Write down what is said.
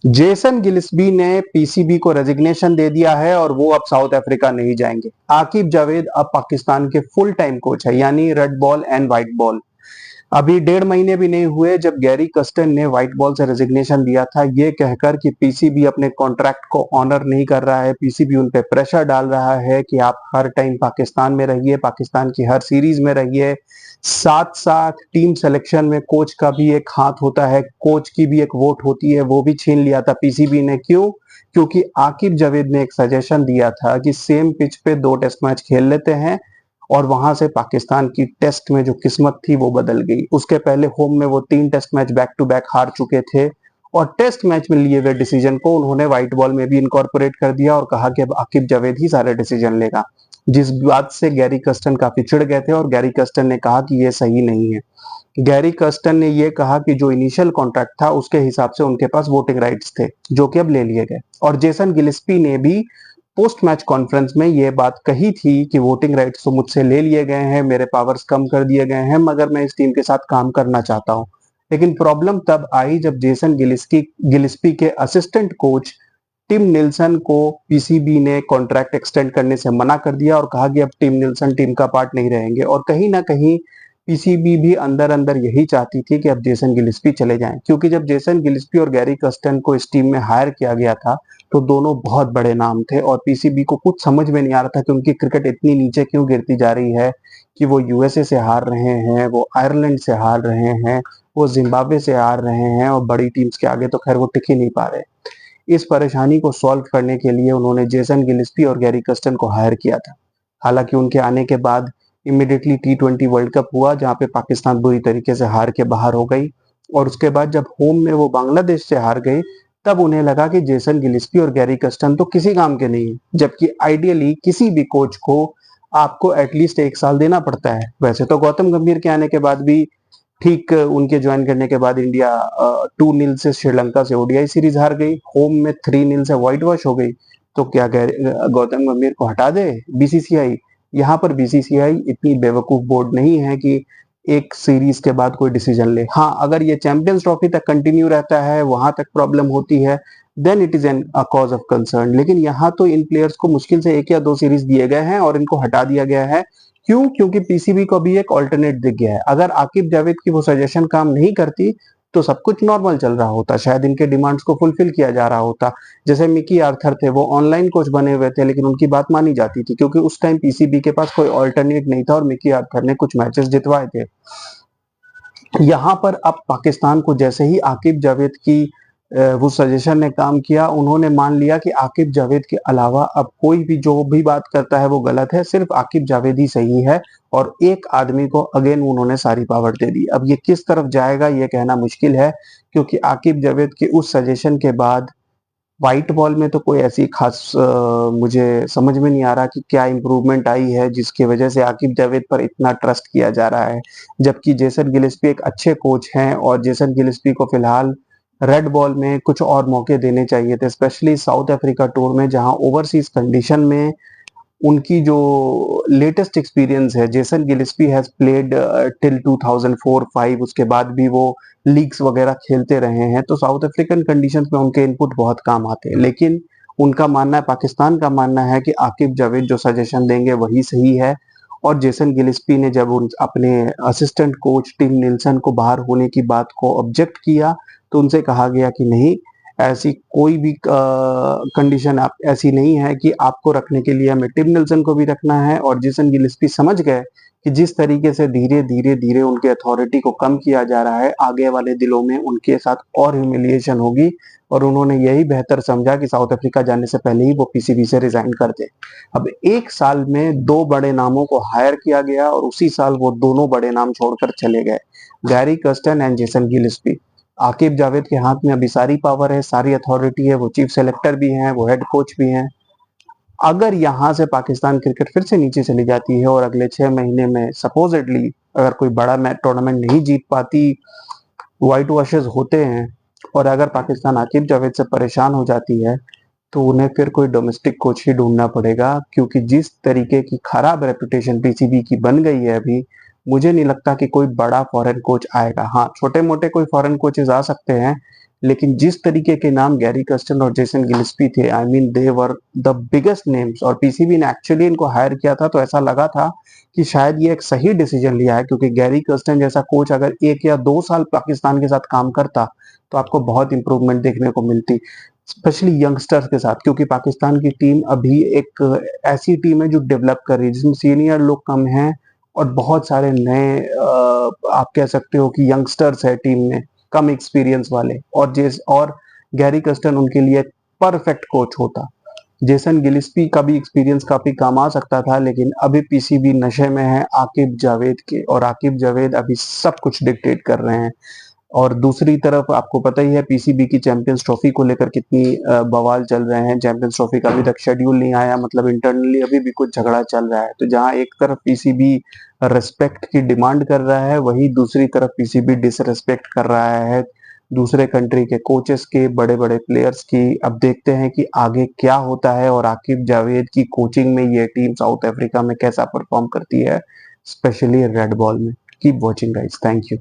Jason गिलिस्बी ने PCB को resignation दे दिया है और वो अब साउथ अफ्रीका नहीं जाएंगे। आकिब जावेद अब पाकिस्तान के फुल टाइम कोच है, यानी red ball and white ball. अभी 1.5 महीने भी नहीं हुए जब गैरी कस्टन ने व्हाइट बॉल से रेजिग्नेशन दिया था, ये कहकर कि पीसीबी अपने कॉन्ट्रैक्ट को ऑनर नहीं कर रहा है, पीसीबी उन पे प्रेशर डाल रहा है कि आप हर टाइम पाकिस्तान में रहिए, पाकिस्तान की हर सीरीज में रहिए। साथ साथ टीम सिलेक्शन में कोच का भी एक हाथ होता है, कोच की भी एक वोट होती है, वो भी छीन लिया था पीसीबी ने। क्यों? क्योंकि आकिब जावेद ने एक सजेशन दिया था कि सेम पिच पे 2 टेस्ट मैच खेल लेते हैं, और वहां से पाकिस्तान की टेस्ट में जो किस्मत थी वो बदल गई। उसके पहले होम में वो 3 test match back to back हार चुके थे, और टेस्ट मैच में लिए हुए डिसीजन को उन्होंने व्हाइट बॉल में भी इनकॉर्पोरेट कर दिया और कहा कि अब आकिब जावेद ही सारे डिसीजन लेगा, जिस बात से गैरी कस्टन काफी चिढ़ गए थे। और गैरी कस्टन ने कहा कि ये सही नहीं है। गैरी कस्टन ने ये कहा कि जो इनिशियल कॉन्ट्रैक्ट था उसके हिसाब से उनके पास वोटिंग राइट्स थे, जो कि अब ले लिए गए। और जेसन गिलिस्पी ने भी पोस्ट मैच कॉन्फ्रेंस में ये बात कही थी कि वोटिंग राइट्स तो मुझसे ले लिए गए हैं, मेरे पावर्स कम कर दिए गए हैं, मगर मैं इस टीम के साथ काम करना चाहता हूं। लेकिन प्रॉब्लम तब आई जब जेसन गिलिस्पी के असिस्टेंट कोच टिम निल्सन को पीसीबी ने कॉन्ट्रैक्ट एक्सटेंड करने से मना कर दिया और कहा कि अब टिम निल्सन टीम का पार्ट नहीं रहेंगे। और कहीं ना कहीं पीसीबी भी अंदर अंदर यही चाहती थी कि अब जेसन गिलिस्पी चले जाएं, क्योंकि जब जेसन गिलिस्पी और गैरी कस्टन को इस टीम में हायर किया गया था तो दोनों बहुत बड़े नाम थे, और पीसीबी को कुछ समझ में नहीं आ रहा था कि उनकी क्रिकेट इतनी नीचे क्यों गिरती जा रही है, कि वो यूएसए से हार रहे हैं, वो आयरलैंड से हार रहे हैं, वो जिम्बाब्वे से हार रहे हैं, और बड़ी टीम्स के आगे तो खैर वो टिक ही नहीं पा रहे। इस परेशानी को सॉल्व करने के लिए उन्होंने जेसन गिलिस्पी और गैरी कस्टन को हायर किया था। हालांकि उनके आने के बाद इमीडिएटली टी20 वर्ल्ड कप हुआ, जहां पे पाकिस्तान बुरी तरीके से हार के बाहर हो गई, और उसके बाद जब होम में वो बांग्लादेश से हार गई, तब उन्हें लगा कि जेसन गिलिस्पी और गैरी कस्टन तो किसी काम के नहीं है, जबकि आइडियली किसी भी कोच को आपको एटलीस्ट 1 साल देना पड़ता है। वैसे तो गौतम गंभीर के आने के बाद भी ठीक उनके ज्वाइन करने के बाद इंडिया 2-0 से श्रीलंका से ओडीआई सीरीज हार गई, होम में 3-0 से व्हाइट वॉश हो गई। तो क्या गौतम गंभीर को हटा दे बीसीसीआई? यहाँ पर बीसीसीआई इतनी बेवकूफ बोर्ड नहीं है कि एक सीरीज के बाद कोई डिसीजन ले। हाँ, अगर ये चैंपियंस ट्रॉफी तक कंटिन्यू रहता है, वहां तक प्रॉब्लम होती है, then it is an a cause of concern. लेकिन यहाँ तो इन प्लेयर्स को मुश्किल से 1 या 2 सीरीज दिए गए हैं और इनको हटा दिया गया है। क्यों? क्योंकि पीसीबी को भी एक ऑल्टरनेट दिख गया है। अगर आकिब जावेद की वो सजेशन काम नहीं करती तो सब कुछ नॉर्मल चल रहा होता, शायद इनके डिमांड्स को फुलफिल किया जा रहा होता। जैसे मिकी आर्थर थे, वो ऑनलाइन कोच बने हुए थे, लेकिन उनकी बात मानी जाती थी क्योंकि उस टाइम पीसीबी के पास कोई ऑल्टरनेट नहीं था और मिकी आर्थर ने कुछ मैचेस जितवाए थे। यहाँ पर अब पाकिस्तान को जैसे ही आकिब जावेद की वो सजेशन ने काम किया, उन्होंने मान लिया कि आकिब जावेद के अलावा अब कोई भी जो भी बात करता है वो गलत है, सिर्फ आकिब जावेद ही सही है, और एक आदमी को अगेन उन्होंने सारी पावर दे दी। अब ये किस तरफ जाएगा ये कहना मुश्किल है, क्योंकि आकिब जावेद के उस सजेशन के बाद व्हाइट बॉल में तो कोई ऐसी खास मुझे समझ में नहीं आ रहा कि क्या इंप्रूवमेंट आई है जिसकी वजह से आकिब जावेद पर इतना ट्रस्ट किया जा रहा है। जबकि जेसन गिलिस्पी एक अच्छे कोच हैं, और जेसन गिलिस्पी को फिलहाल रेड बॉल में कुछ और मौके देने चाहिए थे, स्पेशली साउथ अफ्रीका टूर में, जहां ओवरसीज कंडीशन में उनकी जो लेटेस्ट एक्सपीरियंस है। Jason Gillespie has played till 2004-5, उसके बाद भी वो लीग्स वगैरह खेलते रहे हैं, तो साउथ अफ्रीकन कंडीशंस में उनके इनपुट बहुत काम आते हैं। लेकिन उनका मानना है, पाकिस्तान का मानना है कि आकिब जावेद जो सजेशन देंगे वही सही है। और जेसन गिलिस्पी ने जब उन अपने असिस्टेंट कोच टिम निल्सन को बाहर होने की बात को ऑब्जेक्ट किया, तो उनसे कहा गया कि नहीं, ऐसी कोई भी कंडीशन आप ऐसी नहीं है कि आपको रखने के लिए हमें टिम निल्सन को भी रखना है। और जेसन गिलिस्पी समझ गए कि जिस तरीके से धीरे धीरे धीरे उनके अथॉरिटी को कम किया जा रहा है, आगे वाले दिलों में उनके साथ और ह्यूमिलिएशन होगी, और उन्होंने यही बेहतर समझा कि साउथ अफ्रीका जाने से पहले ही वो पीसीबी से रिजाइन कर दे। अब 1 साल में 2 बड़े नामों को हायर किया गया, और उसी साल वो दोनों बड़े नाम छोड़कर चले गए, Gary Kirsten and Jason Gillespie. Aqib Javed के हाथ में अभी सारी पावर है, सारी अथॉरिटी है, वो चीफ सेलेक्टर भी हैं, वो हेड कोच भी हैं। अगर यहाँ से पाकिस्तान क्रिकेट फिर से नीचे चली जाती है और अगले 6 महीने में सपोजिटली अगर कोई बड़ा मैच टूर्नामेंट नहीं जीत पाती, व्हाइट वॉशेस होते हैं, और अगर पाकिस्तान आकिब जावेद से परेशान हो जाती है, तो उन्हें फिर कोई डोमेस्टिक कोच ही ढूंढना पड़ेगा। क्योंकि जिस तरीके की खराब रेपुटेशन पीसीबी की बन गई है अभी, मुझे नहीं लगता कि कोई बड़ा फॉरेन कोच आएगा। हाँ, छोटे मोटे कोई फॉरेन कोचेस आ सकते हैं, लेकिन जिस तरीके के नाम गैरी कर्स्टन और जेसन गिल्स्पी थे, I mean they were the biggest names, और पीसीबी ने एक्चुअली इनको हायर किया था तो ऐसा लगा था कि शायद ये एक सही डिसीजन लिया है, क्योंकि गैरी कर्स्टन जैसा कोच अगर 1 या 2 साल पाकिस्तान के साथ काम करता तो आपको बहुत इंप्रूवमेंट देखने को मिलती, स्पेशली यंगस्टर्स के साथ, क्योंकि पाकिस्तान की टीम अभी एक ऐसी टीम है जो डेवलप कर रही है, जिसमें सीनियर लोग कम हैं और बहुत सारे नए आप कह सकते हो कि यंगस्टर्स है टीम में, कम एक्सपीरियंस वाले, और गैरी कर्स्टन उनके लिए परफेक्ट कोच होता। जेसन गिलिस्पी का भी एक्सपीरियंस काफी काम आ सकता था, लेकिन अभी पीसीबी नशे में है आकिब जावेद के, और आकिब जावेद अभी सब कुछ डिक्टेट कर रहे हैं। और दूसरी तरफ आपको पता ही है पीसीबी की चैंपियंस ट्रॉफी को लेकर कितनी बवाल चल रहे हैं। चैंपियंस ट्रॉफी का अभी तक शेड्यूल नहीं आया, मतलब इंटरनली अभी भी कुछ झगड़ा चल रहा है। तो जहां एक तरफ पीसीबी रिस्पेक्ट की डिमांड कर रहा है, वही दूसरी तरफ पीसीबी डिसरिस्पेक्ट कर रहा है दूसरे कंट्री के कोचेस के, बड़े बड़े प्लेयर्स की। अब देखते हैं कि आगे क्या होता है और आकिब जावेद की कोचिंग में ये टीम साउथ अफ्रीका में कैसा परफॉर्म करती है, स्पेशली रेड बॉल में। Keep watching guys, thank you.